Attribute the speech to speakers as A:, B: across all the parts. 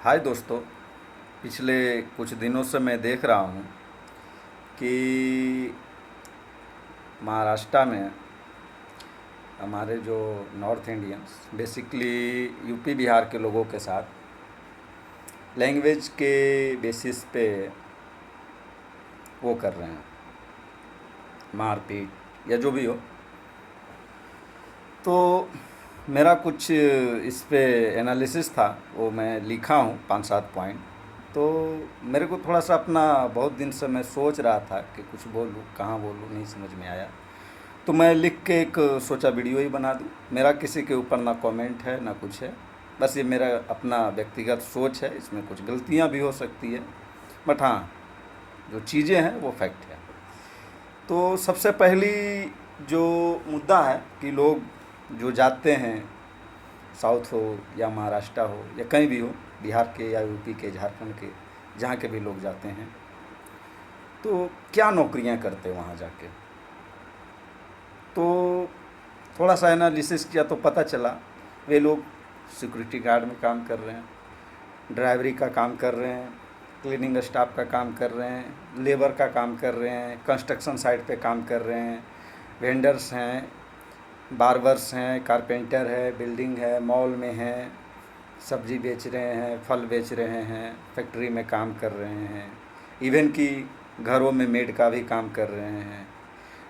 A: हाय दोस्तों। पिछले कुछ दिनों से मैं देख रहा हूँ कि महाराष्ट्र में हमारे जो north Indians basically UP Bihar के लोगों के साथ लैंग्वेज के बेसिस पे वो कर रहे हैं, मारपीट या जो भी हो। तो मेरा कुछ इस पे एनालिसिस था, वो मैं लिखा हूँ 5-7 पॉइंट। तो मेरे को थोड़ा सा अपना बहुत दिन से मैं सोच रहा था कि कुछ बोलूँ, कहाँ बोलूँ, नहीं समझ में आया। तो मैं लिख के एक सोचा वीडियो ही बना दूँ। मेरा किसी के ऊपर ना कमेंट है ना कुछ है, बस ये मेरा अपना व्यक्तिगत सोच है। इसमें कुछ गलतियाँ भी हो सकती है, बट हाँ, जो चीज़ें हैं वो फैक्ट है। तो सबसे पहली जो मुद्दा है कि लोग जो जाते हैं, साउथ हो या महाराष्ट्र हो या कहीं भी हो, बिहार के या यूपी के, झारखंड के, जहाँ के भी लोग जाते हैं, तो क्या नौकरियाँ करते हैं वहाँ जाके। तो थोड़ा सा एनालिसिस किया तो पता चला वे लोग सिक्योरिटी गार्ड में काम कर रहे हैं, ड्राइवरी का काम कर रहे हैं, क्लीनिंग स्टाफ का काम कर रहे हैं, लेबर का काम कर रहे हैं, कंस्ट्रक्शन साइट पे काम कर रहे हैं, वेंडर्स हैं, बार्बर्स हैं, कारपेंटर है, बिल्डिंग है, मॉल में हैं, सब्जी बेच रहे हैं, फल बेच रहे हैं, फैक्ट्री में काम कर रहे हैं, इवन कि घरों में मेड का भी काम कर रहे हैं।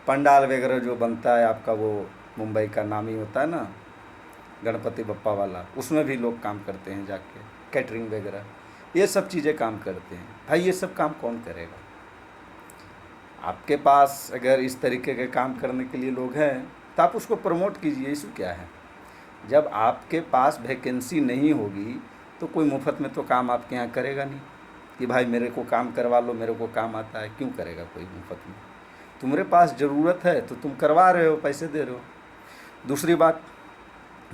A: पंडाल वगैरह जो बनता है आपका, वो मुंबई का नामी होता है ना, गणपति बप्पा वाला, उसमें भी लोग काम करते हैं जाके, कैटरिंग वगैरह, ये सब चीज़ें काम करते हैं। भाई ये सब काम कौन करेगा? आपके पास अगर इस तरीके के काम करने के लिए लोग हैं तो आप उसको प्रमोट कीजिए, इशू क्या है? जब आपके पास वैकेंसी नहीं होगी तो कोई मुफ्त में तो काम आपके यहाँ करेगा नहीं कि भाई मेरे को काम करवा लो, मेरे को काम आता है। क्यों करेगा कोई मुफ्त में? तुम्हारे पास ज़रूरत है तो तुम करवा रहे हो, पैसे दे रहे हो। दूसरी बात,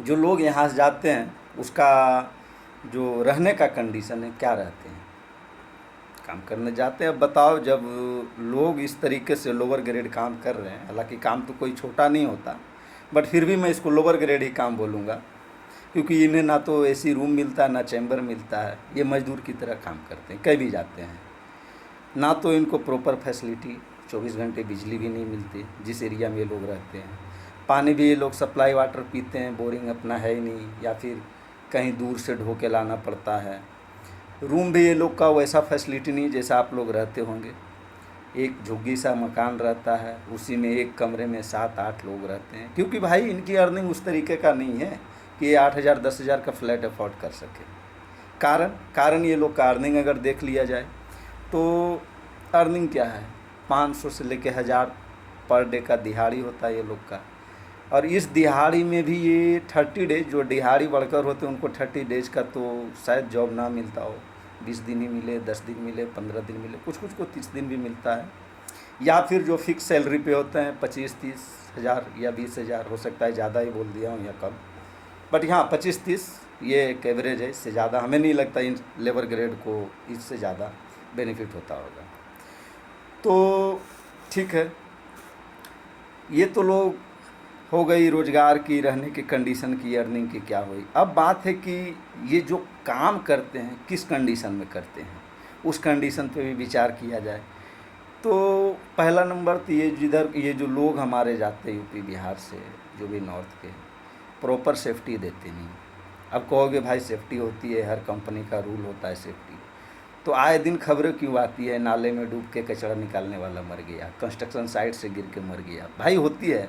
A: जो लोग यहाँ से जाते हैं उसका जो रहने का कंडीशन है, क्या रहते हैं, काम करने जाते हैं। अब बताओ, जब लोग इस तरीके से लोअर ग्रेड काम कर रहे हैं, हालांकि काम तो कोई छोटा नहीं होता, बट फिर भी मैं इसको लोअर ग्रेड ही काम बोलूँगा, क्योंकि इन्हें ना तो एसी रूम मिलता है ना चैम्बर मिलता है। ये मजदूर की तरह काम करते हैं, कहीं भी जाते हैं। ना तो इनको प्रॉपर फैसिलिटी, 24 घंटे बिजली भी नहीं मिलती जिस एरिया में ये लोग रहते हैं। पानी भी ये लोग सप्लाई वाटर पीते हैं, बोरिंग अपना है ही नहीं, या फिर कहीं दूर से ढो के लाना पड़ता है। रूम भी ये लोग का वैसा फैसिलिटी नहीं जैसा आप लोग रहते होंगे। एक झुग्गी सा मकान रहता है, उसी में एक कमरे में 7-8 लोग रहते हैं, क्योंकि भाई इनकी अर्निंग उस तरीके का नहीं है कि ये 8,000 10,000 का फ्लैट अफोर्ड कर सके। कारण ये लोग का अर्निंग अगर देख लिया जाए तो अर्निंग क्या है, 500 से लेके 1,000 पर डे का दिहाड़ी होता है ये लोग का। और इस दिहाड़ी में भी ये 30 डेज, जो दिहाड़ी वर्कर होते हैं उनको 30 डेज का तो शायद जॉब ना मिलता हो, 20 दिन ही मिले, 10 दिन मिले, 15 दिन मिले, कुछ कुछ को 30 दिन भी मिलता है। या फिर जो फिक्स सैलरी पे होते हैं 25-30 हज़ार या 20,000, हो सकता है ज़्यादा ही बोल दिया हूँ या कम, बट यहाँ 25-30 ये एक एवरेज है। इससे ज़्यादा हमें नहीं लगता इन लेबर ग्रेड को इससे ज़्यादा बेनिफिट होता होगा। तो ठीक है, ये तो लोग हो गई रोज़गार की, रहने की कंडीशन की, अर्निंग की क्या हुई। अब बात है कि ये जो काम करते हैं किस कंडीशन में करते हैं, उस कंडीशन पे भी विचार किया जाए। तो पहला नंबर तो ये जो लोग हमारे जाते हैं यूपी बिहार से, जो भी नॉर्थ के, प्रॉपर सेफ्टी देते नहीं। अब कहोगे भाई सेफ्टी होती है, हर कंपनी का रूल होता है सेफ्टी, तो आए दिन खबरें क्यों आती है, नाले में डूब के कचरा निकालने वाला मर गया, कंस्ट्रक्शन साइट से गिर के मर गया। भाई होती है,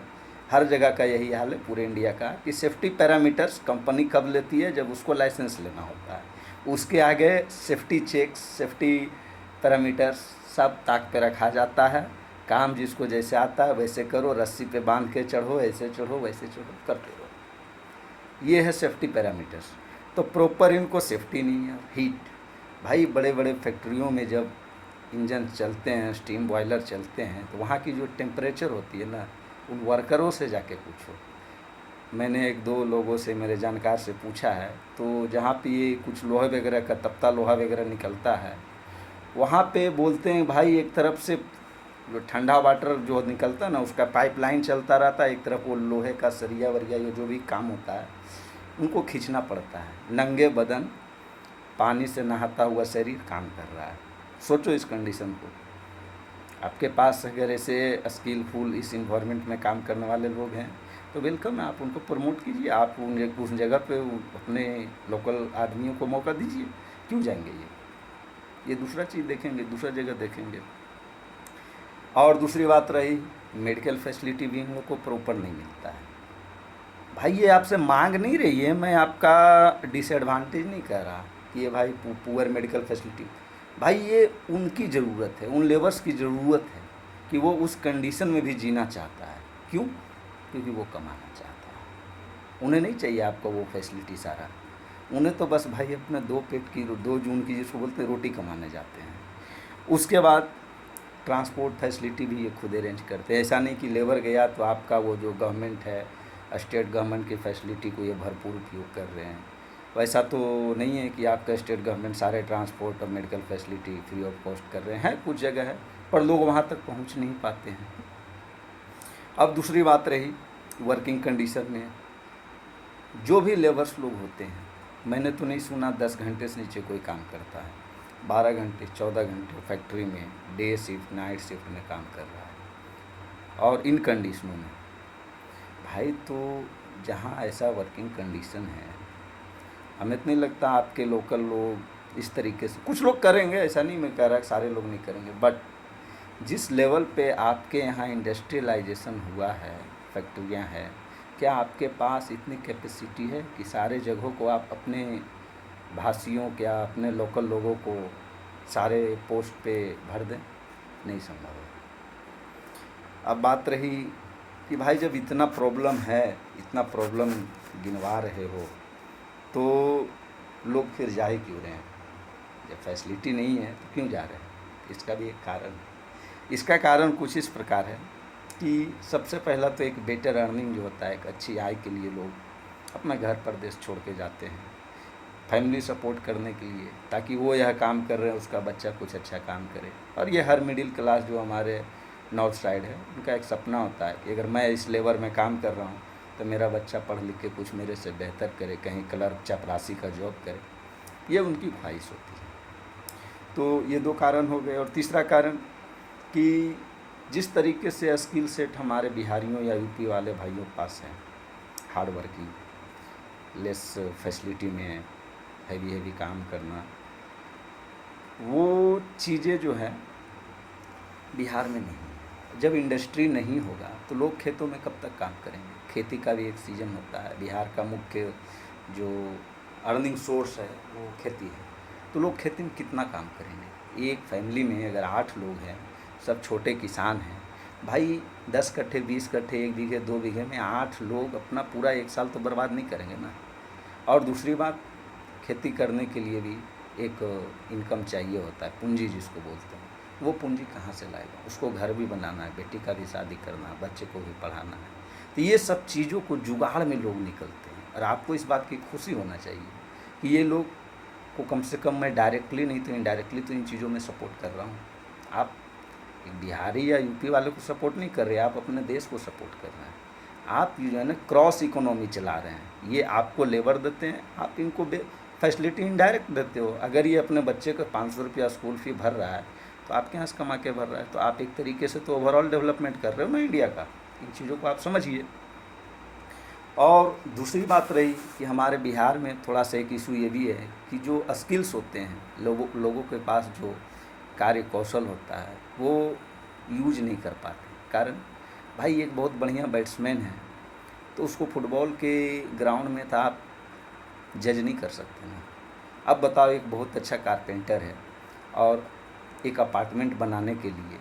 A: हर जगह का यही हाल है पूरे इंडिया का, कि सेफ्टी पैरामीटर्स कंपनी कब लेती है, जब उसको लाइसेंस लेना होता है। उसके आगे सेफ्टी चेक्स, सेफ्टी पैरामीटर्स सब ताक पे रखा जाता है। काम जिसको जैसे आता है वैसे करो, रस्सी पे बांध के चढ़ो, ऐसे चढ़ो वैसे चढ़ो, करते रहो। ये है सेफ्टी पैरामीटर्स। तो प्रॉपर इनको सेफ्टी नहीं है। हीट, भाई बड़े बड़े फैक्ट्रियों में जब इंजन चलते हैं, स्टीम बॉयलर चलते हैं, तो वहाँ की जो टेम्परेचर होती है ना, उन वर्करों से जाके पूछो। मैंने 1-2 लोगों से, मेरे जानकार से पूछा है, तो जहाँ पे ये कुछ लोहा वगैरह का, तपता लोहा वगैरह निकलता है, वहाँ पे बोलते हैं भाई एक तरफ से जो ठंडा वाटर जो निकलता है ना, उसका पाइपलाइन चलता रहता है, एक तरफ वो लोहे का सरिया वरिया, ये जो भी काम होता है उनको खींचना पड़ता है। नंगे बदन पानी से नहाता हुआ शरीर काम कर रहा है। सोचो इस कंडीशन को। आपके पास अगर ऐसे स्किलफुल इस इन्वायरमेंट में काम करने वाले लोग हैं तो वेलकम है, आप उनको प्रमोट कीजिए, आप उस जगह पे अपने लोकल आदमियों को मौका दीजिए। क्यों जाएंगे ये दूसरा चीज़ देखेंगे, दूसरा जगह देखेंगे। और दूसरी बात रही, मेडिकल फैसिलिटी भी इन लोग को प्रॉपर नहीं मिलता है। भाई ये आपसे मांग नहीं रही है, मैं आपका डिसएडवांटेज नहीं कह रहा कि ये भाई पुअर मेडिकल फैसिलिटी। भाई ये उनकी ज़रूरत है, उन लेबर्स की ज़रूरत है कि वो उस कंडीशन में भी जीना चाहता है। क्यों? क्योंकि वो कमाना चाहता है। उन्हें नहीं चाहिए आपका वो फैसिलिटी सारा, उन्हें तो बस भाई अपने 2 जून की जिसको बोलते हैं रोटी कमाने जाते हैं। उसके बाद ट्रांसपोर्ट फैसिलिटी भी ये खुद अरेंज करते हैं। ऐसा नहीं कि लेबर गया तो आपका वो जो गवर्नमेंट है, स्टेट गवर्नमेंट की फैसिलिटी को ये भरपूर उपयोग कर रहे हैं। वैसा तो नहीं है कि आपका स्टेट गवर्नमेंट सारे ट्रांसपोर्ट और medical facility free of cost कर रहे हैं। कुछ जगह है पर लोग वहाँ तक पहुँच नहीं पाते हैं। अब दूसरी बात रही वर्किंग कंडीशन में, जो भी लेबर्स लोग होते हैं, मैंने तो नहीं सुना 10 घंटे से नीचे कोई काम करता है। 12 घंटे 14 घंटे फैक्ट्री में डे शिफ्ट नाइट शिफ्ट में काम कर रहा है। और इन कंडीशनों में भाई तो जहाँ ऐसा वर्किंग कंडीशन है, हमें तो नहीं लगता आपके लोकल लोग इस तरीके से, कुछ लोग करेंगे, ऐसा नहीं मैं कह रहा कि सारे लोग नहीं करेंगे, बट जिस लेवल पे आपके यहाँ इंडस्ट्रियलाइजेशन हुआ है, फैक्ट्रियाँ हैं, क्या आपके पास इतनी कैपेसिटी है कि सारे जगहों को आप अपने भाषियों क्या अपने लोकल लोगों को सारे पोस्ट पे भर दें? नहीं संभव है। अब बात रही कि भाई जब इतना प्रॉब्लम है, इतना प्रॉब्लम गिनवा रहे हो, तो लोग फिर जा ही क्यों रहे हैं? जब फैसिलिटी नहीं है तो क्यों जा रहे हैं? इसका भी एक कारण है। इसका कारण कुछ इस प्रकार है कि सबसे पहला तो एक बेटर अर्निंग जो होता है, एक अच्छी आय के लिए लोग अपना घर परदेश छोड़ के जाते हैं फैमिली सपोर्ट करने के लिए, ताकि वो यह काम कर रहे हैं उसका बच्चा कुछ अच्छा काम करे। और ये हर मिडिल क्लास जो हमारे नॉर्थ साइड है, उनका एक सपना होता है कि अगर मैं इस लेबर में काम कर रहा हूँ तो मेरा बच्चा पढ़ लिख के कुछ मेरे से बेहतर करे, कहीं क्लर्क चपरासी का जॉब करे। ये उनकी ख्वाहिश होती है। तो ये 2 कारण हो गए। और तीसरा कारण कि जिस तरीके से स्किल सेट हमारे बिहारियों या यूपी वाले भाइयों के पास है, हार्ड वर्किंग, लेस फैसिलिटी में हैवी काम करना, वो चीज़ें जो है बिहार में नहीं है। जब इंडस्ट्री नहीं होगा तो लोग खेतों में कब तक काम करेंगे? खेती का भी एक सीज़न होता है। बिहार का मुख्य जो अर्निंग सोर्स है वो खेती है, तो लोग खेती में कितना काम करेंगे? एक फैमिली में अगर 8 लोग हैं, सब छोटे किसान हैं, भाई 10 कट्ठे 20 कट्ठे 1 बीघे 2 बीघे में 8 लोग अपना पूरा 1 साल तो बर्बाद नहीं करेंगे ना। और दूसरी बात, खेती करने के लिए भी एक इनकम चाहिए होता है, पूंजी जिसको बोलते हैं। वो पूंजी कहाँ से लाएगा? उसको घर भी बनाना है, बेटी का भी शादी करना है, बच्चे को भी पढ़ाना है। तो ये सब चीज़ों को जुगाड़ में लोग निकलते हैं। और आपको इस बात की खुशी होना चाहिए कि ये लोग को कम से कम मैं डायरेक्टली नहीं तो इनडायरेक्टली तो इन चीज़ों में सपोर्ट कर रहा हूँ। आप एक बिहारी या यूपी वाले को सपोर्ट नहीं कर रहे, आप अपने देश को सपोर्ट कर रहे हैं। आप जो है ना क्रॉस इकोनॉमी चला रहे हैं। ये आपको लेबर देते हैं, आप इनको फैसिलिटी इनडायरेक्ट देते हो। अगर ये अपने बच्चे का 500 रुपया स्कूल फ़ी भर रहा है तो आपके यहाँ से कमा के भर रहा है, तो आप एक तरीके से तो ओवरऑल डेवलपमेंट कर रहे हो ना इंडिया का। इन चीज़ों को आप समझिए। और दूसरी बात रही कि हमारे बिहार में थोड़ा सा एक इशू ये भी है कि जो स्किल्स होते हैं, लोगों के पास जो कार्य कौशल होता है वो यूज नहीं कर पाते। कारण भाई एक बहुत बढ़िया बैट्समैन है तो उसको फुटबॉल के ग्राउंड में था आप जज नहीं कर सकते ना। अब बताओ, एक बहुत अच्छा कारपेंटर है और एक अपार्टमेंट बनाने के लिए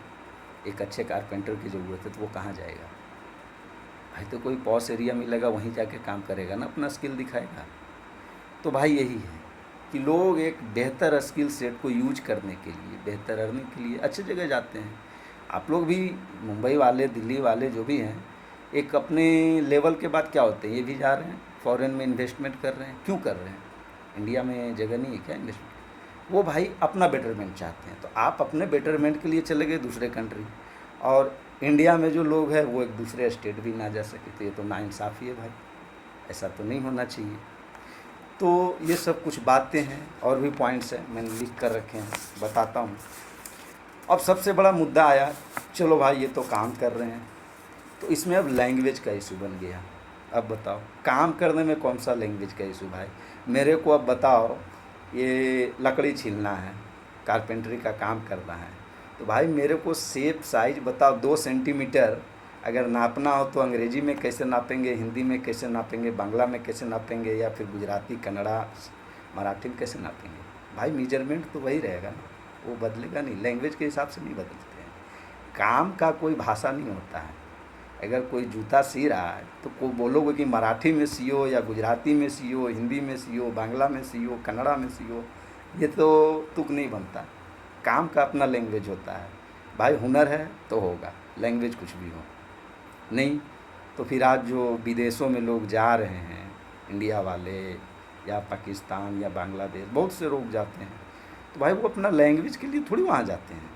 A: एक अच्छे कारपेंटर की ज़रूरत है, तो वो कहाँ जाएगा? भाई तो कोई पॉश एरिया मिलेगा, वहीं जाके काम करेगा ना, अपना स्किल दिखाएगा। तो भाई यही है कि लोग एक बेहतर स्किल सेट को यूज करने के लिए, बेहतर अर्निंग के लिए अच्छी जगह जाते हैं। आप लोग भी, मुंबई वाले, दिल्ली वाले जो भी हैं, एक अपने लेवल के बाद क्या होते हैं, ये भी जा रहे हैं फॉरेन में इन्वेस्टमेंट कर रहे हैं। क्यों कर रहे हैं? इंडिया में जगह नहीं है क्या इन्वेस्टमेंट? वो भाई अपना बेटरमेंट चाहते हैं, तो आप अपने बेटरमेंट के लिए चले गए दूसरे कंट्री, और इंडिया में जो लोग हैं वो एक दूसरे स्टेट भी ना जा सके, तो ये तो नाइंसाफ़ी है भाई। ऐसा तो नहीं होना चाहिए। तो ये सब कुछ बातें हैं और भी पॉइंट्स हैं, मैंने लिख कर रखे हैं, बताता हूँ। अब सबसे बड़ा मुद्दा आया, चलो भाई ये तो काम कर रहे हैं, तो इसमें अब लैंग्वेज का इशू बन गया। अब बताओ काम करने में कौन सा लैंग्वेज का इशू भाई? मेरे को अब बताओ, ये लकड़ी छीलना है, कारपेंटरी का काम करना है, तो भाई मेरे को शेप साइज बताओ। 2 सेंटीमीटर अगर नापना हो तो अंग्रेजी में कैसे नापेंगे, हिंदी में कैसे नापेंगे, बांग्ला में कैसे नापेंगे, या फिर गुजराती, कन्नड़ा, मराठी में कैसे नापेंगे? भाई मेजरमेंट तो वही रहेगा ना, वो बदलेगा नहीं, लैंग्वेज के हिसाब से नहीं बदलते हैं। काम का कोई भाषा नहीं होता है। अगर कोई जूता सी रहा है तो को बोलोगे कि मराठी में सियो या गुजराती में सियो, हिंदी में सियो, बांग्ला में सियो, कन्नड़ा में सियो, ये तो तुक नहीं बनता। काम का अपना लैंग्वेज होता है भाई। हुनर है तो होगा, लैंग्वेज कुछ भी हो नहीं। तो फिर आज जो विदेशों में लोग जा रहे हैं, इंडिया वाले या पाकिस्तान या बांग्लादेश, बहुत से लोग जाते हैं, तो भाई वो अपना लैंग्वेज के लिए थोड़ी वहाँ जाते हैं।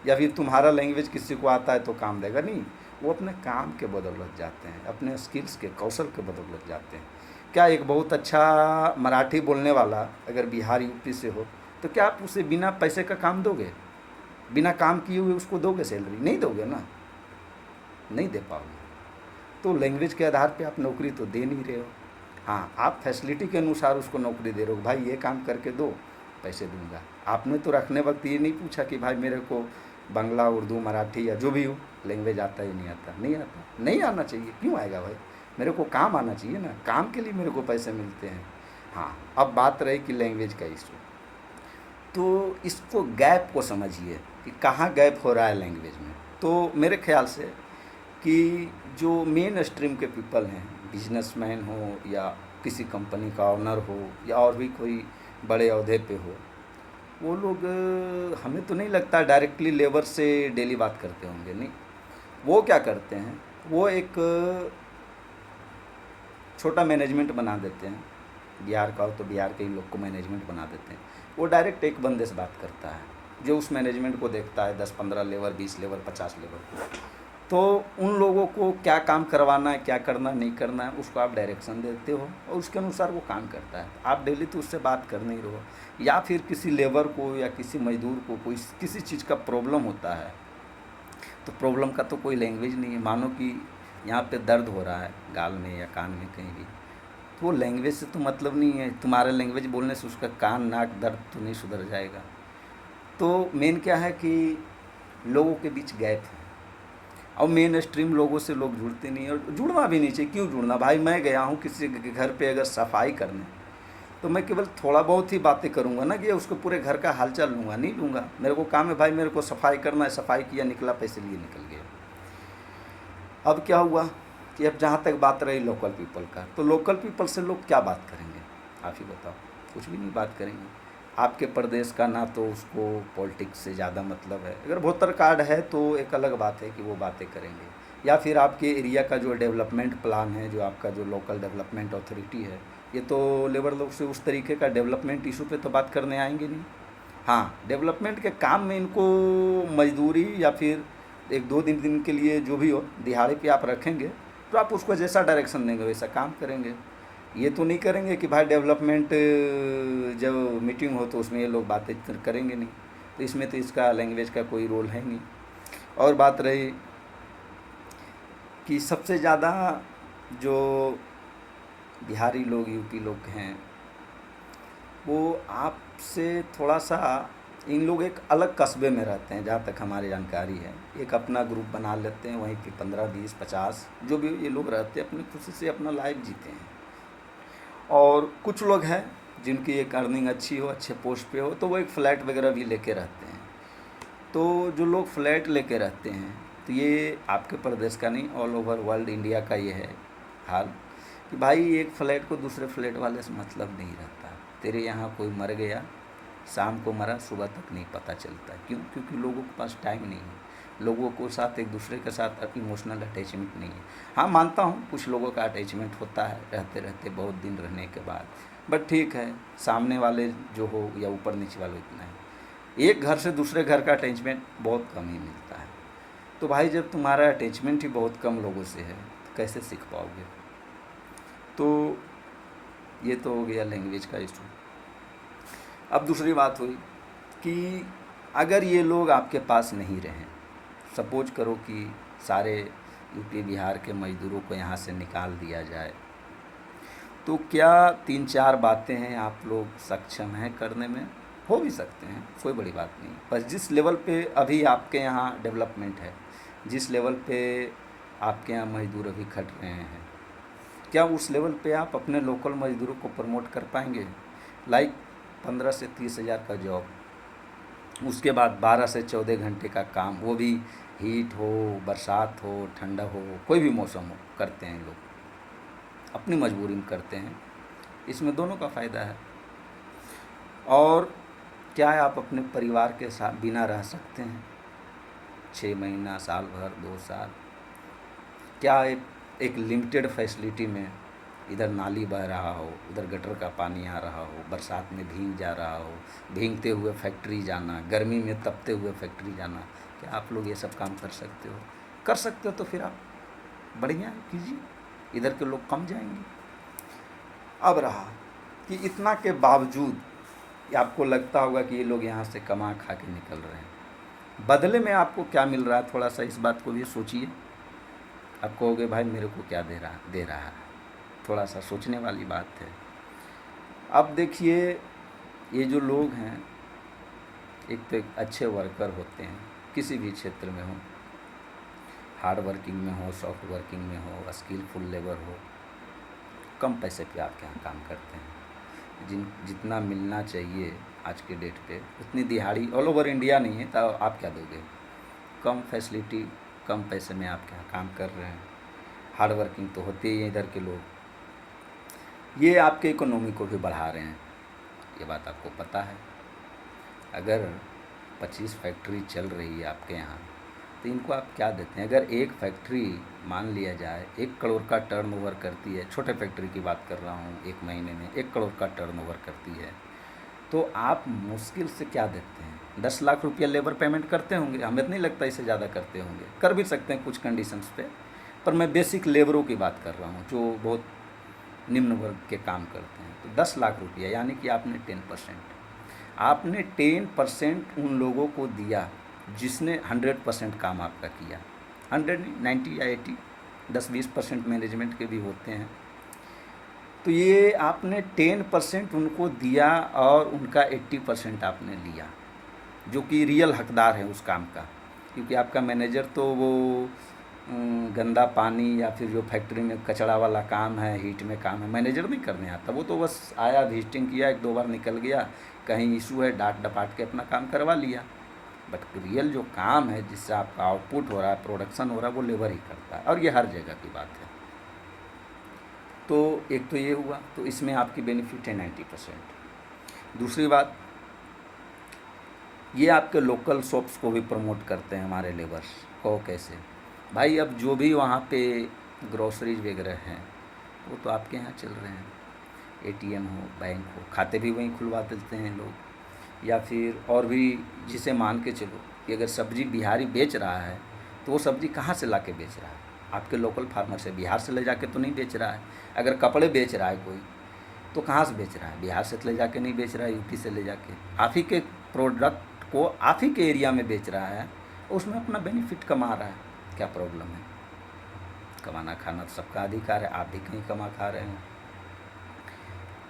A: या फिर तुम्हारा लैंग्वेज किसी को आता है तो काम देगा नहीं, वो अपने काम के बदौलत जाते हैं, अपने स्किल्स के, कौशल के बदौलत जाते हैं। क्या एक बहुत अच्छा मराठी बोलने वाला अगर बिहार यूपी से हो, तो क्या आप उसे बिना पैसे का काम दोगे? बिना काम किए हुए उसको दोगे सैलरी? नहीं दोगे ना, नहीं दे पाओगे। तो लैंग्वेज के आधार पे आप नौकरी तो दे नहीं रहे हो। हाँ, आप फैसिलिटी के अनुसार उसको नौकरी दे रहे हो, भाई ये काम करके दो, पैसे दूंगा। आपने तो रखने वक्त ये नहीं पूछा कि भाई मेरे को बांग्ला, उर्दू, मराठी या जो भी हो लैंग्वेज आता है, नहीं आता? नहीं आता, नहीं आना चाहिए। क्यों आएगा भाई? मेरे को काम आना चाहिए ना, काम के लिए मेरे को पैसे मिलते हैं। हाँ, अब बात रही कि लैंग्वेज का इशू, तो इसको गैप को समझिए कि कहाँ गैप हो रहा है लैंग्वेज में। तो मेरे ख्याल से कि जो मेन स्ट्रीम के पीपल हैं, बिजनेसमैन हो या किसी कंपनी का ओनर हो या और भी कोई बड़े ओहदे पे हो, वो लोग हमें तो नहीं लगता डायरेक्टली लेबर से डेली बात करते होंगे। नहीं, वो क्या करते हैं, वो एक छोटा मैनेजमेंट बना देते हैं। बिहार का हो तो बिहार के ही लोग को मैनेजमेंट बना देते हैं। वो डायरेक्ट एक बंदे से बात करता है जो उस मैनेजमेंट को देखता है, 10-15 लेबर, 20 लेबर, 50 लेबर को। तो उन लोगों को क्या काम करवाना है, क्या करना नहीं करना है, उसको आप डायरेक्शन देते हो और उसके अनुसार वो काम करता है। आप डेली तो उससे बात कर नहीं रहो। या फिर किसी लेबर को या किसी मजदूर को कोई किसी चीज़ का प्रॉब्लम होता है, तो प्रॉब्लम का तो कोई लैंग्वेज नहीं है। मानो कि यहाँ पे दर्द हो रहा है गाल में या कान में कहीं भी, तो वो लैंग्वेज से तो मतलब नहीं है। तुम्हारे लैंग्वेज बोलने से उसका कान, नाक दर्द तो नहीं सुधर जाएगा। तो मेन क्या है कि लोगों के बीच गैप है और मेन स्ट्रीम लोगों से लोग जुड़ते नहीं, और जुड़ना भी नहीं चाहिए। क्यों जुड़ना भाई? मैं गया हूँ किसी के घर पे अगर सफाई करने, तो मैं केवल थोड़ा बहुत ही बातें करूँगा ना, कि उसको पूरे घर का हालचाल लूँगा? नहीं लूँगा। मेरे को काम है भाई, मेरे को सफाई करना है, सफाई किया, निकला, पैसे लिए, निकल गया। अब क्या हुआ कि अब जहाँ तक बात रही लोकल पीपल का, तो लोकल पीपल से लोग क्या बात करेंगे? आप ही बताओ। कुछ भी नहीं बात करेंगे। आपके प्रदेश का ना तो उसको पॉलिटिक्स से ज़्यादा मतलब है। अगर वोटर कार्ड है तो एक अलग बात है कि वो बातें करेंगे, या फिर आपके एरिया का जो डेवलपमेंट प्लान है, जो आपका जो लोकल डेवलपमेंट अथॉरिटी है, ये तो लेबर लोग से उस तरीके का डेवलपमेंट इशू पे तो बात करने आएंगे नहीं। हाँ, डेवलपमेंट के काम में इनको मजदूरी या फिर 1-2 दिन के लिए जो भी हो दिहाड़ी पे आप रखेंगे, तो आप उसको जैसा डायरेक्शन देंगे वैसा काम करेंगे। ये तो नहीं करेंगे कि भाई डेवलपमेंट जब मीटिंग हो तो उसमें ये लोग बातें करेंगे नहीं। तो इसमें तो इसका लैंग्वेज का कोई रोल है नहीं। और बात रही कि सबसे ज़्यादा जो बिहारी लोग, यूपी लोग हैं, वो आपसे थोड़ा सा, इन लोग एक अलग कस्बे में रहते हैं जहाँ तक हमारी जानकारी है। एक अपना ग्रुप बना लेते हैं, वहीं पे 15, 20, 50 जो भी ये लोग रहते हैं, अपनी खुशी से अपना लाइफ जीते हैं। और कुछ लोग हैं जिनकी एक अर्निंग अच्छी हो, अच्छे पोस्ट पे हो, तो वो एक फ़्लैट वगैरह भी लेके रहते हैं। तो जो लोग फ्लैट लेके रहते हैं, तो ये आपके प्रदेश का नहीं, ऑल ओवर वर्ल्ड इंडिया का ये है हाल कि भाई एक फ़्लैट को दूसरे फ्लैट वाले से मतलब नहीं रहता। तेरे यहाँ कोई मर गया, शाम को मरा, सुबह तक नहीं पता चलता। क्यों? क्योंकि लोगों के पास टाइम नहीं है, लोगों को साथ एक दूसरे के साथ इमोशनल अटैचमेंट नहीं है। हाँ, मानता हूँ कुछ लोगों का अटैचमेंट होता है रहते रहते बहुत दिन रहने के बाद, बट ठीक है, सामने वाले जो हो या ऊपर नीचे वाले, इतना है। एक घर से दूसरे घर का अटैचमेंट बहुत कम ही मिलता है। तो भाई जब तुम्हारा अटैचमेंट ही बहुत कम लोगों से है, तो कैसे सीख पाओगे? तो ये तो हो गया लैंग्वेज का इशू। अब दूसरी बात हुई कि अगर ये लोग आपके पास नहीं रहें, सपोज करो कि सारे यूपी बिहार के मज़दूरों को यहाँ से निकाल दिया जाए, तो क्या 3-4 बातें हैं आप लोग सक्षम हैं करने में? हो भी सकते हैं, कोई बड़ी बात नहीं। पर जिस लेवल पे अभी आपके यहाँ डेवलपमेंट है, जिस लेवल पे आपके यहाँ मज़दूर अभी खट रहे हैं, क्या उस लेवल पे आप अपने लोकल मज़दूरों को प्रमोट कर पाएंगे? लाइक 15 से 30 हज़ार का जॉब, उसके बाद 12 से 14 घंटे का काम, वो भी हीट हो, बरसात हो, ठंडा हो, कोई भी मौसम हो, करते हैं लोग, अपनी मजबूरी में करते हैं। इसमें दोनों का फ़ायदा है। और क्या है, आप अपने परिवार के साथ बिना रह सकते हैं 6 महीना, साल भर, 2 साल? क्या एक लिमिटेड फैसिलिटी में इधर नाली बह रहा हो, उधर गटर का पानी आ रहा हो, बरसात में भीग जा रहा हो, भीगते हुए फैक्ट्री जाना, गर्मी में तपते हुए फैक्ट्री जाना, क्या आप लोग ये सब काम कर सकते हो? कर सकते हो तो फिर आप बढ़िया कीजिए, इधर के लोग कम जाएंगे। अब रहा कि इतना के बावजूद आपको लगता होगा कि ये लोग यहाँ से कमा खा के निकल रहे हैं, बदले में आपको क्या मिल रहा है? थोड़ा सा इस बात को भी सोचिए। आप कहोगे भाई मेरे को क्या दे रहा है? थोड़ा सा सोचने वाली बात है। अब देखिए, ये जो लोग हैं, एक तो एक अच्छे वर्कर होते हैं, किसी भी क्षेत्र में हो, हार्ड वर्किंग में हो, सॉफ्ट वर्किंग में हो, स्किलफुल लेबर हो, कम पैसे पे आपके यहाँ काम करते हैं। जितना मिलना चाहिए आज के डेट पे, उतनी दिहाड़ी ऑल ओवर इंडिया नहीं है, तो आप क्या दोगे? कम फैसिलिटी, कम पैसे में आपके यहाँ काम कर रहे हैं। हार्ड वर्किंग तो होते ही हैं इधर के लोग, ये आपके इकोनॉमी को भी बढ़ा रहे हैं, ये बात आपको पता है। अगर 25 फैक्ट्री चल रही है आपके यहाँ, तो इनको आप क्या देते हैं? अगर एक फैक्ट्री मान लिया जाए 1 करोड़ का टर्नओवर करती है, छोटे फैक्ट्री की बात कर रहा हूँ, एक महीने में 1 करोड़ का टर्नओवर करती है, तो आप मुश्किल से क्या देते हैं? 10 लाख रुपया लेबर पेमेंट करते होंगे, हमें नहीं लगता इससे ज़्यादा करते होंगे, कर भी सकते हैं कुछ कंडीशंस पे, पर मैं बेसिक लेबरों की बात कर रहा हूँ जो बहुत निम्न वर्ग के काम करते हैं। तो 10 लाख रुपया, यानी कि आपने 10% उन लोगों को दिया जिसने 100% काम आपका किया। 100 नहीं, 90 या 80, 10-20% मैनेजमेंट के भी होते हैं। तो ये आपने 10% उनको दिया और उनका 80% आपने लिया, जो कि रियल हकदार है उस काम का। क्योंकि आपका मैनेजर तो वो गंदा पानी या फिर जो फैक्ट्री में कचरा वाला काम है, हीट में काम है, मैनेजर नहीं करने आता। वो तो बस आया, विजिटिंग किया, 1-2 बार निकल गया, कहीं इशू है डांट डपाट के अपना काम करवा लिया। बट रियल जो काम है, जिससे आपका आउटपुट हो रहा है, प्रोडक्शन हो रहा है, वो लेबर ही करता है, और ये हर जगह की बात है। तो एक तो ये हुआ, तो इसमें आपकी बेनिफिट है 90%। दूसरी बात, ये आपके लोकल शॉप्स को भी प्रमोट करते हैं हमारे लेबर्स को। कैसे भाई? अब जो भी वहाँ पे ग्रोसरीज वगैरह हैं, वो तो आपके यहाँ चल रहे हैं। एटीएम हो, बैंक हो, खाते भी वहीं खुलवा देते हैं लोग। या फिर और भी, जिसे मान के चलो कि अगर सब्जी बिहारी बेच रहा है, तो वो सब्जी कहाँ से ला के बेच रहा है? आपके लोकल फार्मर से, बिहार से ले जाके तो नहीं बेच रहा है। अगर कपड़े बेच रहा है कोई, तो कहाँ से बेच रहा है? बिहार से ले जाके नहीं बेच रहा है, यूपी से ले जाके आप ही के प्रोडक्ट को आप ही के एरिया में बेच रहा है, उसमें अपना बेनिफिट कमा रहा है। क्या प्रॉब्लम है? कमाना खाना तो सबका अधिकार है, आप भी कहीं कमा खा रहे हैं।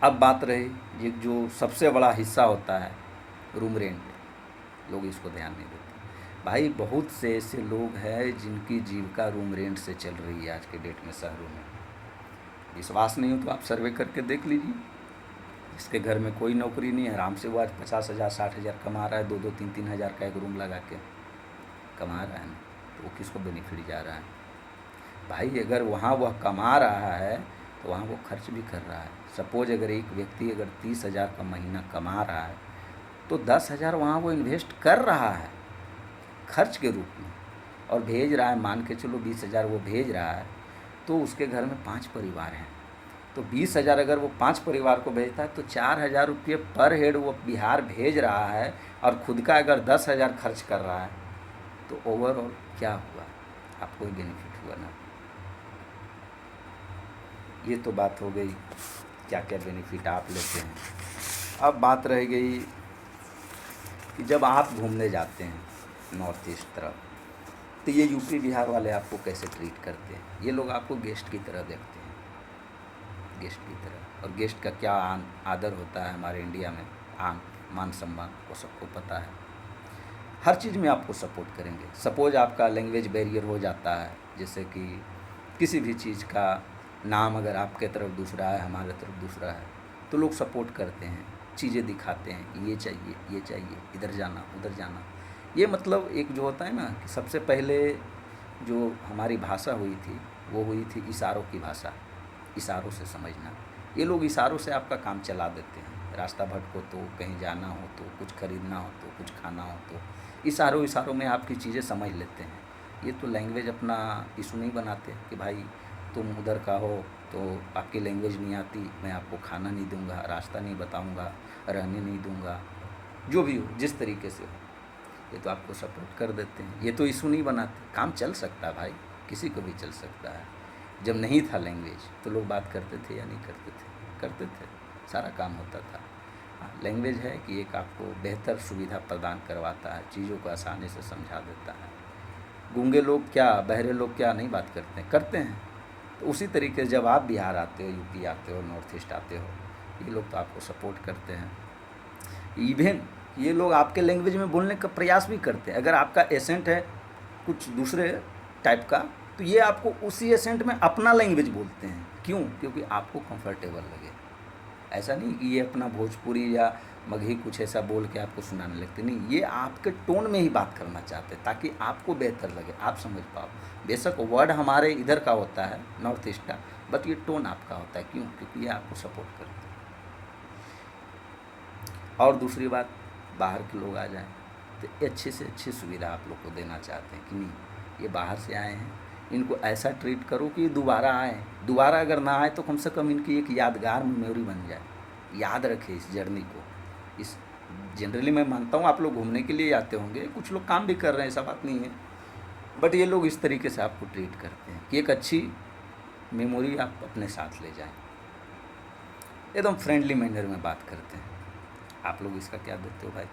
A: अब बात रही ये जो सबसे बड़ा हिस्सा होता है, रूम रेंट, लोग इसको ध्यान नहीं देते। भाई बहुत से ऐसे लोग हैं जिनकी जीविका रूम रेंट से चल रही है आज के डेट में शहरों में। विश्वास नहीं हो तो आप सर्वे करके देख लीजिए। इसके घर में कोई नौकरी नहीं है, आराम से वो आज 50,000 60,000 कमा रहा है, 2-2 3-3 हज़ार का एक रूम लगा के कमा रहा है ना, तो वो किसको बेनिफिट जा रहा है? भाई अगर वहाँ वह कमा रहा है, तो वहाँ वो खर्च भी कर रहा है। सपोज अगर एक व्यक्ति अगर 30,000 का महीना कमा रहा है, तो 10,000 वहाँ वो इन्वेस्ट कर रहा है खर्च के रूप में, और भेज रहा है, मान के चलो 20,000 वो भेज रहा है, तो उसके घर में 5 परिवार हैं, तो 20,000 अगर वो 5 परिवार को भेजता है, तो 4,000 रुपये पर हेड वो बिहार भेज रहा है, और खुद का अगर 10,000 खर्च कर रहा है, तो ओवरऑल क्या हुआ? आपको ही बेनिफिट हुआ ना। ये तो बात हो गई क्या क्या बेनिफिट आप लेते हैं। अब बात रह गई कि जब आप घूमने जाते हैं नॉर्थ ईस्ट तरफ, तो ये यूपी बिहार वाले आपको कैसे ट्रीट करते हैं। ये लोग आपको गेस्ट की तरह देखते हैं, गेस्ट की तरह। और गेस्ट का क्या आदर होता है हमारे इंडिया में, आम मान सम्मान, वो सबको पता है। हर चीज़ में आपको सपोर्ट करेंगे। सपोज आपका लैंग्वेज बैरियर हो जाता है, जैसे कि किसी भी चीज़ का नाम अगर आपके तरफ दूसरा है, हमारे तरफ दूसरा है, तो लोग सपोर्ट करते हैं, चीज़ें दिखाते हैं कि ये चाहिए, इधर जाना उधर जाना। ये मतलब एक जो होता है ना कि सबसे पहले जो हमारी भाषा हुई थी वो हुई थी इशारों की भाषा, इशारों से समझना। ये लोग इशारों से आपका काम चला देते हैं। रास्ता भटको तो, कहीं जाना हो तो, कुछ खरीदना हो तो, कुछ खाना हो तो, इशारों में आपकी चीज़ें समझ लेते हैं। ये तो लैंग्वेज अपना इशू नहीं बनाते कि भाई तुम उधर का हो तो आपकी लैंग्वेज नहीं आती, मैं आपको खाना नहीं दूंगा, रास्ता नहीं बताऊंगा, रहने नहीं दूंगा, जो भी हो जिस तरीके से हो, ये तो आपको सपोर्ट कर देते हैं। ये तो इशू नहीं बनाते। काम चल सकता है भाई, किसी को भी चल सकता है। जब नहीं था लैंग्वेज तो लोग बात करते थे या नहीं करते थे, करते थे, सारा काम होता था। हाँ, लैंग्वेज है कि एक आपको बेहतर सुविधा प्रदान करवाता है, चीज़ों को आसानी से समझा देता है। गूंगे लोग क्या, बहरे लोग क्या नहीं बात करते हैं, करते हैं। तो उसी तरीके से जब आप बिहार आते हो, यूपी आते हो, नॉर्थ ईस्ट आते हो, ये लोग तो आपको सपोर्ट करते हैं। इवन ये लोग आपके लैंग्वेज में बोलने का प्रयास भी करते हैं। अगर आपका एसेंट है कुछ दूसरे टाइप का, तो ये आपको उसी एसेंट में अपना लैंग्वेज बोलते हैं। क्यों? क्योंकि आपको कंफर्टेबल लगे। ऐसा नहीं कि ये अपना भोजपुरी या मगही कुछ ऐसा बोल के आपको सुनाने लगते, नहीं, ये आपके टोन में ही बात करना चाहते हैं ताकि आपको बेहतर लगे, आप समझ पाओ। बेशक वर्ड हमारे इधर का होता है, नॉर्थ ईस्ट का, बट ये टोन आपका होता है। क्यों? क्योंकि ये आपको सपोर्ट करते हैं। और दूसरी बात, बाहर के लोग आ जाएं तो अच्छे से अच्छी सुविधा आप लोग को देना चाहते हैं कि नहीं, ये बाहर से आए हैं, इनको ऐसा ट्रीट करो कि दोबारा आए। दोबारा अगर ना आए तो कम से कम इनकी एक यादगार मेमोरी बन जाए, याद रखें इस जर्नी को। इस जनरली मैं मानता हूँ आप लोग घूमने के लिए आते होंगे, कुछ लोग काम भी कर रहे हैं, ऐसा बात नहीं है, बट ये लोग इस तरीके से आपको ट्रीट करते हैं कि एक अच्छी मेमोरी आप अपने साथ ले जाएं, एकदम फ्रेंडली मैनर में बात करते हैं। आप लोग इसका क्या देते हो भाई।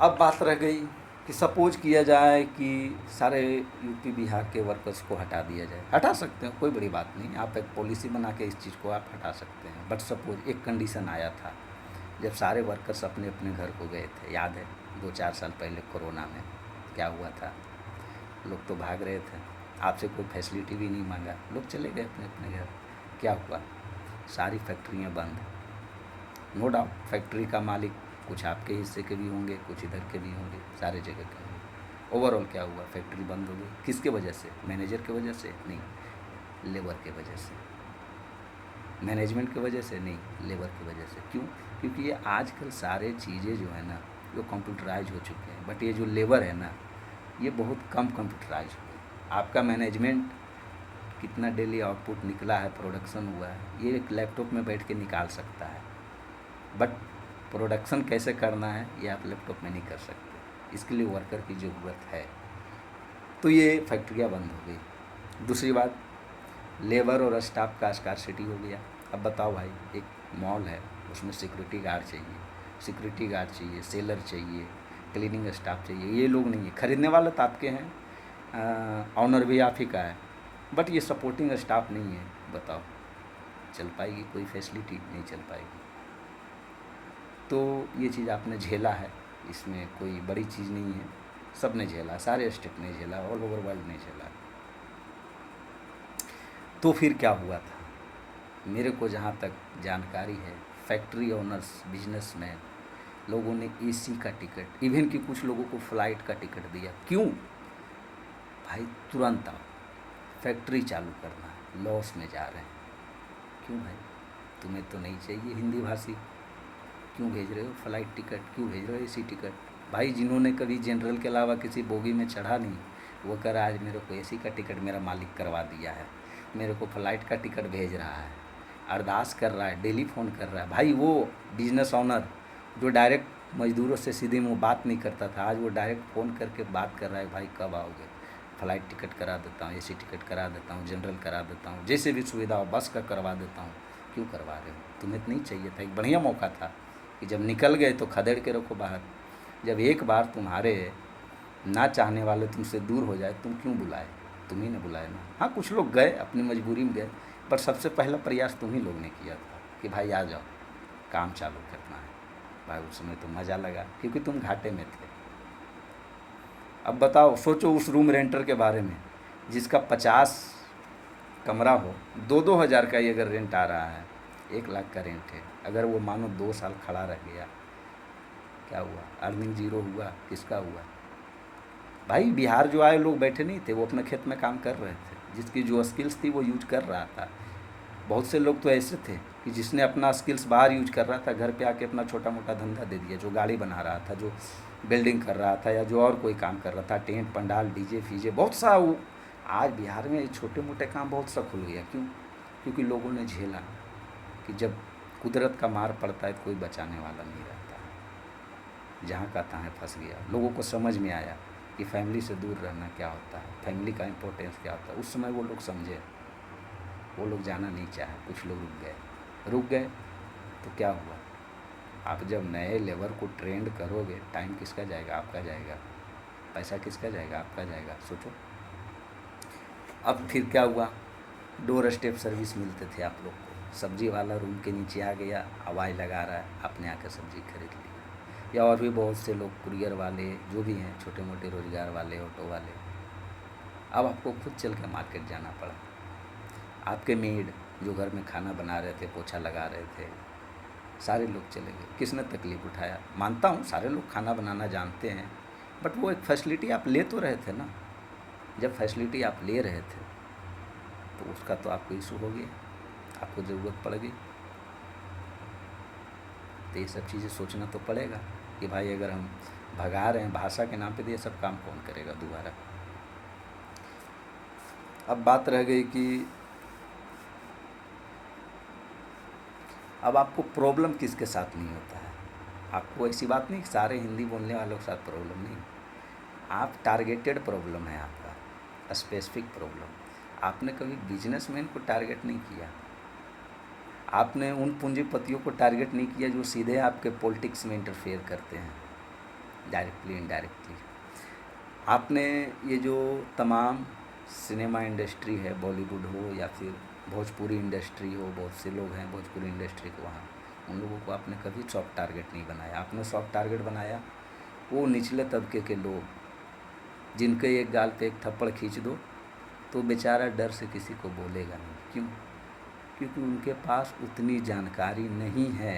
A: अब बात रह गई कि सपोज किया जाए कि सारे यूपी बिहार के वर्कर्स को हटा दिया जाए। हटा सकते हैं, कोई बड़ी बात नहीं, आप एक पॉलिसी बना के इस चीज़ को आप हटा सकते हैं। बट सपोज एक कंडीशन आया था, जब सारे वर्कर्स अपने अपने घर को गए थे, याद है 2-4 साल पहले कोरोना में क्या हुआ था। लोग तो भाग रहे थे, आपसे कोई फैसिलिटी भी नहीं मांगा, लोग चले गए अपने अपने घर। क्या हुआ? सारी फैक्ट्रियाँ बंद। नो डाउट फैक्ट्री का मालिक कुछ आपके हिस्से के भी होंगे, कुछ इधर के भी होंगे, सारे जगह के होंगे। ओवरऑल क्या हुआ? फैक्ट्री बंद हो गई। किसके वजह से? मैनेजर की वजह से नहीं, लेबर के वजह से। मैनेजमेंट की वजह से नहीं, लेबर की वजह से। क्यों? क्योंकि ये आजकल सारे चीज़ें जो है ना, जो कंप्यूटराइज हो चुके हैं, बट ये जो लेबर है ना, ये बहुत कम कंप्यूटराइज हो गए। आपका मैनेजमेंट कितना डेली आउटपुट निकला है, प्रोडक्शन हुआ है, ये एक लैपटॉप में बैठ के निकाल सकता है, बट प्रोडक्शन कैसे करना है ये आप लैपटॉप में नहीं कर सकते। इसके लिए वर्कर की ज़रूरत है। तो ये फैक्ट्रियाँ बंद हो गई। दूसरी बात, लेबर और स्टाफ का स्कार्सिटी हो गया। अब बताओ भाई, एक मॉल है, उसमें सिक्योरिटी गार्ड चाहिए, सेलर चाहिए, क्लीनिंग स्टाफ चाहिए, ये लोग नहीं है। ख़रीदने वाले तो आपके हैं, ऑनर भी आप ही का है, बट ये सपोर्टिंग स्टाफ नहीं है। बताओ चल पाएगी कोई फैसिलिटी? नहीं चल पाएगी। तो ये चीज़ आपने झेला है, इसमें कोई बड़ी चीज़ नहीं है, सब ने झेला, सारे स्टेट ने झेला, ऑल ओवर वर्ल्ड ने झेला। तो फिर क्या हुआ था? मेरे को जहाँ तक जानकारी है, फैक्ट्री ओनर्स, बिजनेसमैन लोगों ने एसी का टिकट, इवन कि कुछ लोगों को फ़्लाइट का टिकट दिया। क्यों भाई? तुरंत आओ, फैक्ट्री चालू करना, लॉस में जा रहे हैं। क्यों भाई? तुम्हें तो नहीं चाहिए हिंदी भाषी, क्यों भेज रहे हो फ़्लाइट टिकट, क्यों भेज रहे हो एसी टिकट? भाई जिन्होंने कभी जनरल के अलावा किसी बोगी में चढ़ा नहीं, वो कह रहा है आज मेरे को एसी का टिकट मेरा मालिक करवा दिया है, मेरे को फ़्लाइट का टिकट भेज रहा है, अरदास कर रहा है, डेली फ़ोन कर रहा है। भाई वो बिजनेस ऑनर जो डायरेक्ट मज़दूरों से सीधे मुँह बात नहीं करता था, आज वो डायरेक्ट फ़ोन करके बात कर रहा है, भाई कब आओगे, फ्लाइट टिकट करा देता हूँ, एसी टिकट करा देता हूँ, जनरल करा देता हूँ, जैसे भी सुविधा हो बस का करवा देता हूँ। क्यों करवा रहे हो? तुम्हें तो नहीं चाहिए था? एक बढ़िया मौका था कि जब निकल गए तो खदेड़ के रखो बाहर। जब एक बार तुम्हारे ना चाहने वाले तुमसे दूर हो जाए, तुम क्यों बुलाए? तुम ही ने बुलाए ना। हाँ, कुछ लोग गए, अपनी मजबूरी में गए, पर सबसे पहला प्रयास तुम ही लोग ने किया था कि भाई आ जाओ, काम चालू करना है। भाई उस समय तो मज़ा लगा क्योंकि तुम घाटे में थे। अब बताओ, सोचो उस रूम रेंटर के बारे में जिसका 50 कमरा हो, 2-2 हज़ार का ही अगर रेंट आ रहा है, 1 लाख का रेंट है। अगर वो मानो 2 साल खड़ा रह गया, क्या हुआ? अर्निंग जीरो हुआ? किसका हुआ? भाई बिहार जो आए लोग बैठे नहीं थे, वो अपने खेत में काम कर रहे थे, जिसकी जो स्किल्स थी वो यूज कर रहा था। बहुत से लोग तो ऐसे थे कि जिसने अपना स्किल्स बाहर यूज कर रहा था, घर पे आके अपना छोटा मोटा धंधा दे दिया, जो गाड़ी बना रहा था, जो बिल्डिंग कर रहा था, या जो और कोई काम कर रहा था, टेंट पंडाल डीजे फीजे, बहुत सा वो आज बिहार में छोटे मोटे काम बहुत सा खुल गया। क्यों? क्योंकि लोगों ने झेला कि जब कुदरत का मार पड़ता है तो कोई बचाने वाला नहीं रहता है। जहाँ का तहाँ फंस गया। लोगों को समझ में आया कि फैमिली से दूर रहना क्या होता है, फैमिली का इम्पोर्टेंस क्या होता है। उस समय वो लोग समझे, वो लोग जाना नहीं चाहे, कुछ लोग रुक गए तो क्या हुआ? आप जब नए लेबर को ट्रेंड करोगे, टाइम किसका जाएगा? आपका जाएगा। पैसा किसका जाएगा? आपका जाएगा। सोचो। अब फिर क्या हुआ? डोर स्टेप सर्विस मिलते थे आप लोग को, सब्जी वाला रूम के नीचे आ गया, आवाज़ लगा रहा है, आपने आकर सब्जी खरीद ली। या और भी बहुत से लोग, कुरियर वाले जो भी हैं, छोटे मोटे रोजगार वाले, ऑटो वाले, अब आपको खुद चल के मार्केट जाना पड़ा। आपके मेड जो घर में खाना बना रहे थे, पोछा लगा रहे थे, सारे लोग चले गए। किसने तकलीफ़ उठाया? मानता हूँ सारे लोग खाना बनाना जानते हैं, बट वो एक फैसिलिटी आप ले तो रहे थे ना। जब फैसिलिटी आप ले रहे थे तो उसका तो आपको इशू हो गया, आपको ज़रूरत पड़ गई। तो ये सब चीज़ें सोचना तो पड़ेगा कि भाई अगर हम भगा रहे हैं भाषा के नाम पे, तो ये सब काम कौन करेगा दोबारा? अब बात रह गई कि अब आपको प्रॉब्लम किसके साथ नहीं होता है। आपको ऐसी बात नहीं कि सारे हिंदी बोलने वालों के साथ प्रॉब्लम नहीं, आप टारगेटेड प्रॉब्लम है आपका, स्पेसिफिक प्रॉब्लम। आपने कभी बिजनेसमैन को टारगेट नहीं किया, आपने उन पूंजीपतियों को टारगेट नहीं किया जो सीधे आपके पॉलिटिक्स में इंटरफेयर करते हैं, डायरेक्टली इनडायरेक्टली। आपने ये जो तमाम सिनेमा इंडस्ट्री है, बॉलीवुड हो या फिर भोजपुरी इंडस्ट्री हो, बहुत से लोग हैं भोजपुरी इंडस्ट्री को, वहाँ उन लोगों को आपने कभी सॉफ्ट टारगेट नहीं बनाया। आपने सॉफ्ट टारगेट बनाया वो निचले तबके के लोग, जिनके एक गाल पे एक थप्पड़ खींच दो तो बेचारा डर से किसी को बोलेगा नहीं। क्यों? क्योंकि उनके पास उतनी जानकारी नहीं है।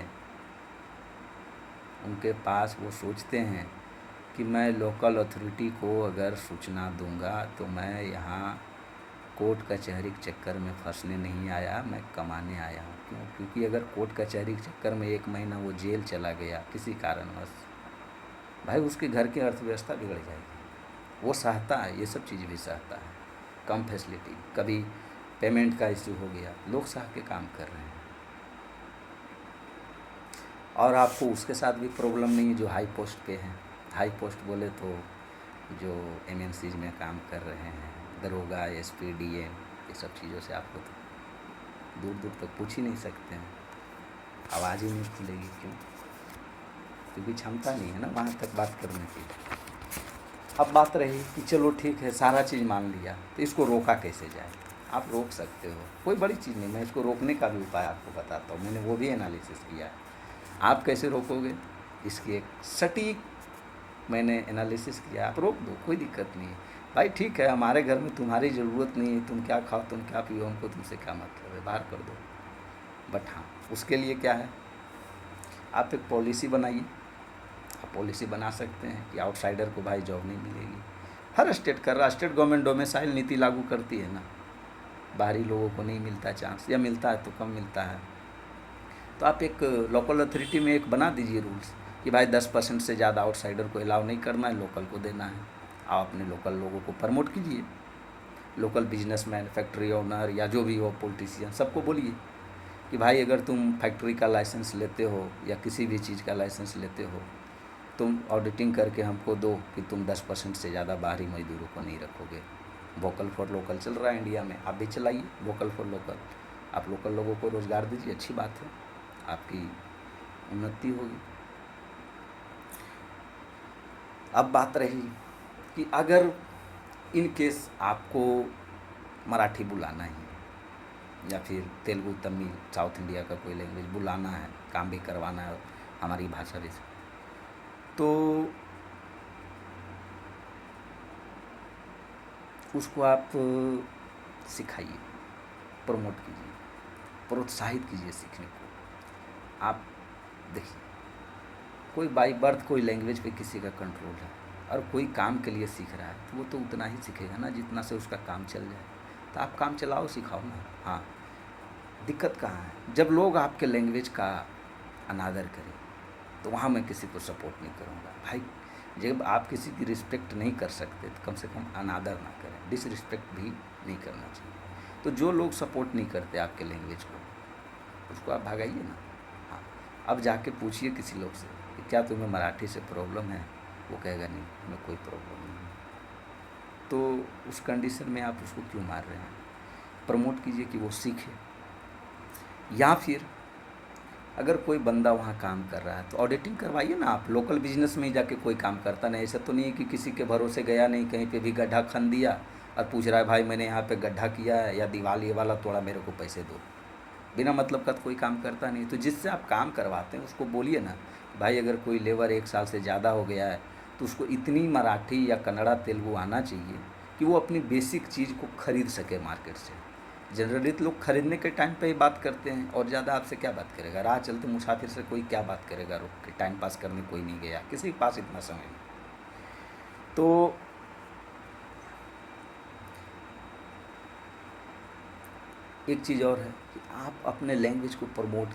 A: उनके पास, वो सोचते हैं कि मैं लोकल अथॉरिटी को अगर सूचना दूंगा तो मैं यहाँ कोर्ट कचहरी के चक्कर में फंसने नहीं आया, मैं कमाने आया हूँ। क्यों? क्योंकि अगर कोर्ट कचहरी के चक्कर में 1 महीना वो जेल चला गया किसी कारणवश, भाई उसके घर की अर्थव्यवस्था बिगड़ जाएगी। वो सहता है, ये सब चीज़ भी सहता है। कम फैसिलिटी, कभी पेमेंट का इशू हो गया, लोग सह के काम कर रहे हैं। और आपको उसके साथ भी प्रॉब्लम नहीं है जो हाई पोस्ट पे हैं। हाई पोस्ट बोले तो जो एमएनसीज में काम कर रहे हैं, दरोगा, एसपी, डीएम, ये सब चीज़ों से आपको तो दूर दूर तक पूछ ही नहीं सकते हैं, आवाज़ ही नहीं खुलेगी। क्यों? क्योंकि क्षमता नहीं है ना वहाँ तक बात करने की। अब बात रही कि चलो ठीक है, सारा चीज़ मान लिया, तो इसको रोका कैसे जाए? आप रोक सकते हो, कोई बड़ी चीज़ नहीं। मैं इसको रोकने का भी उपाय आपको बताता हूँ, मैंने वो भी एनालिसिस किया है। आप कैसे रोकोगे इसकी एक सटीक मैंने एनालिसिस किया। आप रोक दो, कोई दिक्कत नहीं है। भाई ठीक है, हमारे घर में तुम्हारी ज़रूरत नहीं है, तुम क्या खाओ, तुम क्या पियो, हमको तुमसे क्या मतलब है, बाहर कर दो। बट हाँ, उसके लिए क्या है, आप एक पॉलिसी बनाइए। आप पॉलिसी बना सकते हैं कि आउटसाइडर को भाई जॉब नहीं मिलेगी। हर स्टेट कर रहा, स्टेट गवर्नमेंट डोमिसाइल नीति लागू करती है ना, बाहरी लोगों को नहीं मिलता चांस, या मिलता है तो कम मिलता है। तो आप एक लोकल अथॉरिटी में एक बना दीजिए रूल्स कि भाई 10% से ज़्यादा आउटसाइडर को अलाउ नहीं करना है, लोकल को देना है। आप अपने लोकल लोगों को प्रमोट कीजिए, लोकल बिजनेसमैन, फैक्ट्री ओनर या जो भी हो, पॉलिटिशियन, सबको बोलिए कि भाई अगर तुम फैक्ट्री का लाइसेंस लेते हो या किसी भी चीज़ का लाइसेंस लेते हो, तुम ऑडिटिंग करके हमको दो कि तुम 10% से ज़्यादा बाहरी मजदूरों को नहीं रखोगे। वोकल फॉर लोकल चल रहा है इंडिया में, आप भी चलाइए वोकल फॉर लोकल। आप लोकल लोगों को रोज़गार दीजिए, अच्छी बात है, आपकी उन्नति होगी। अब बात रही कि अगर इन केस आपको मराठी बुलाना है या फिर तेलुगु, तमिल, साउथ इंडिया का कोई लैंग्वेज बुलाना है, काम भी करवाना है हमारी भाषा भी, तो उसको आप सिखाइए, प्रमोट कीजिए, प्रोत्साहित कीजिए सीखने को। आप देखिए, कोई बाई बर्थ कोई लैंग्वेज पे किसी का कंट्रोल है, और कोई काम के लिए सीख रहा है तो वो तो उतना ही सीखेगा ना जितना से उसका काम चल जाए। तो आप काम चलाओ, सिखाओ ना। हाँ, दिक्कत कहाँ है? जब लोग आपके लैंग्वेज का अनादर करें तो वहाँ मैं किसी को सपोर्ट नहीं करूँगा भाई। जब आप किसी की रिस्पेक्ट नहीं कर सकते तो कम से कम अनादर ना करें, डिसरिस्पेक्ट भी नहीं करना चाहिए। तो जो लोग सपोर्ट नहीं करते आपके लैंग्वेज को, उसको आप भगाइए ना। हाँ, अब जाके पूछिए किसी लोग से कि क्या तुम्हें मराठी से प्रॉब्लम है, वो कहेगा नहीं, हमें कोई प्रॉब्लम नहीं है। तो उस कंडीशन में आप उसको क्यों मार रहे हैं? प्रमोट कीजिए कि वो सीखे। या फिर अगर कोई बंदा वहाँ काम कर रहा है तो ऑडिटिंग करवाइए ना। आप लोकल बिजनेस में ही जाके कोई काम करता नहीं, ऐसा तो नहीं है कि किसी के भरोसे गया नहीं, कहीं पे भी गड्ढा खन दिया और पूछ रहा है भाई मैंने यहाँ पे गड्ढा किया है या दीवार ये वाला तोड़ा, मेरे को पैसे दो। बिना मतलब का तो कोई काम करता नहीं। तो जिससे आप काम करवाते हैं उसको बोलिए ना, भाई अगर कोई लेबर 1 साल से ज़्यादा हो गया है तो उसको इतनी मराठी या कन्नड़ा तेलुगु आना चाहिए कि वो अपनी बेसिक चीज़ को खरीद सके मार्केट से। जनरली तो लोग खरीदने के टाइम पे ही बात करते हैं, और ज़्यादा आपसे क्या बात करेगा? राह चलते मुसाफिर से कोई क्या बात करेगा? रुक के टाइम पास करने कोई नहीं गया, किसी के पास इतना समय नहीं। तो एक चीज़ और है कि आप अपने लैंग्वेज को प्रमोट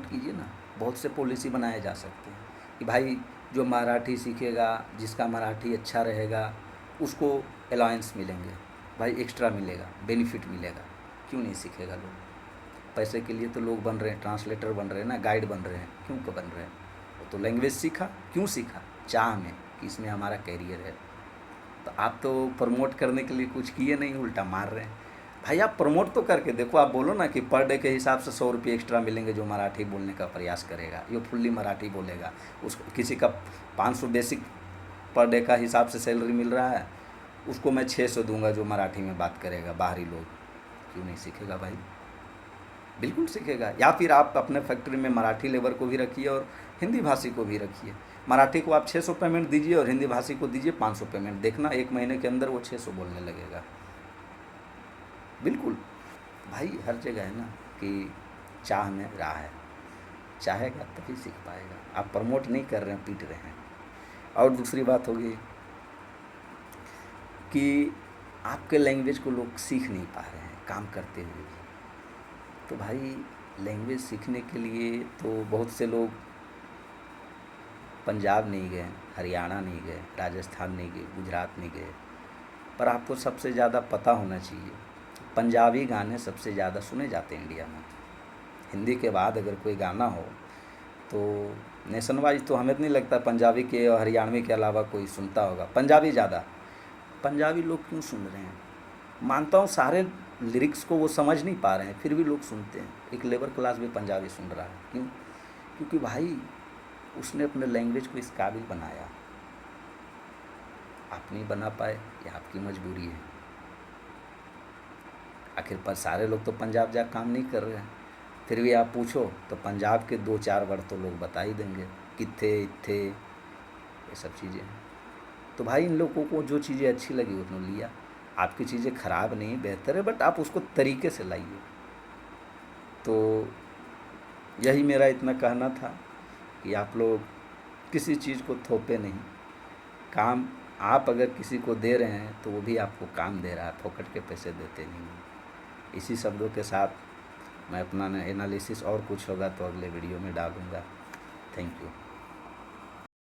A: कीजिए ना। बहुत से पॉलिसी बनाए जा सकते हैं कि भाई जो मराठी सीखेगा, जिसका मराठी अच्छा रहेगा, उसको अलाउंस मिलेंगे, भाई एक्स्ट्रा मिलेगा, बेनिफिट मिलेगा। क्यों नहीं सीखेगा लोग? पैसे के लिए तो लोग बन रहे हैं, ट्रांसलेटर बन रहे हैं ना, गाइड बन रहे हैं। क्यों को बन रहे हैं? वो तो लैंग्वेज सीखा। क्यों सीखा? चाह में कि इसमें हमारा कैरियर है। तो आप तो प्रमोट करने के लिए कुछ किए नहीं, उल्टा मार रहे हैं। भाई आप प्रमोट तो करके देखो। आप बोलो ना कि पर डे के हिसाब से 100 रुपये एक्स्ट्रा मिलेंगे जो मराठी बोलने का प्रयास करेगा, जो फुल्ली मराठी बोलेगा। उसको किसी का 500 बेसिक पर डे का हिसाब से सैलरी मिल रहा है, उसको मैं 600 दूंगा जो मराठी में बात करेगा। बाहरी लोग क्यों नहीं सीखेगा भाई? बिल्कुल सीखेगा। या फिर आप अपने फैक्ट्री में मराठी लेबर को भी रखिए और हिंदी भाषी को भी रखिए। मराठी को आप 600 पेमेंट दीजिए और हिंदी भाषी को दीजिए 500 पेमेंट। देखना 1 महीने के अंदर वो 600 बोलने लगेगा। बिल्कुल भाई, हर जगह है ना कि चाह में राह है, चाहेगा तभी सीख पाएगा। आप प्रमोट नहीं कर रहे हैं, पीट रहे हैं। और दूसरी बात होगी कि आपके लैंग्वेज को लोग सीख नहीं पा रहे हैं काम करते हुए भी। तो भाई लैंग्वेज सीखने के लिए तो बहुत से लोग पंजाब नहीं गए, हरियाणा नहीं गए, राजस्थान नहीं गए, गुजरात नहीं गए। पर आपको सबसे ज़्यादा पता होना चाहिए, पंजाबी गाने सबसे ज़्यादा सुने जाते हैं इंडिया में। हिंदी के बाद अगर कोई गाना हो तो नेशन वाइज तो हमें तो नहीं लगता पंजाबी के और हरियाणवी के अलावा कोई सुनता होगा। पंजाबी ज़्यादा। पंजाबी लोग क्यों सुन रहे हैं? मानता हूँ सारे लिरिक्स को वो समझ नहीं पा रहे हैं, फिर भी लोग सुनते हैं। एक लेबर क्लास भी पंजाबी सुन रहा है। क्यों? क्योंकि भाई उसने अपने लैंग्वेज को इस काबिल बनाया। आप नहीं बना पाए, ये आपकी मजबूरी है। आखिर पर सारे लोग तो पंजाब जा काम नहीं कर रहे हैं। फिर भी आप पूछो तो पंजाब के 2-4 वर्ड तो लोग बता ही देंगे, कित्थे, इत्थे, ये सब चीज़ें। तो भाई इन लोगों को जो चीज़ें अच्छी लगी उन्होंने लिया। आपकी चीज़ें ख़राब नहीं, बेहतर है, बट आप उसको तरीके से लाइए। तो यही मेरा इतना कहना था कि आप लोग किसी चीज़ को थोपे नहीं। काम आप अगर किसी को दे रहे हैं तो वो भी आपको काम दे रहा है, फोकट के पैसे देते नहीं हैं। इसी शब्दों के साथ मैं अपना एनालिसिस और कुछ होगा तो अगले वीडियो में डालूँगा। Thank you.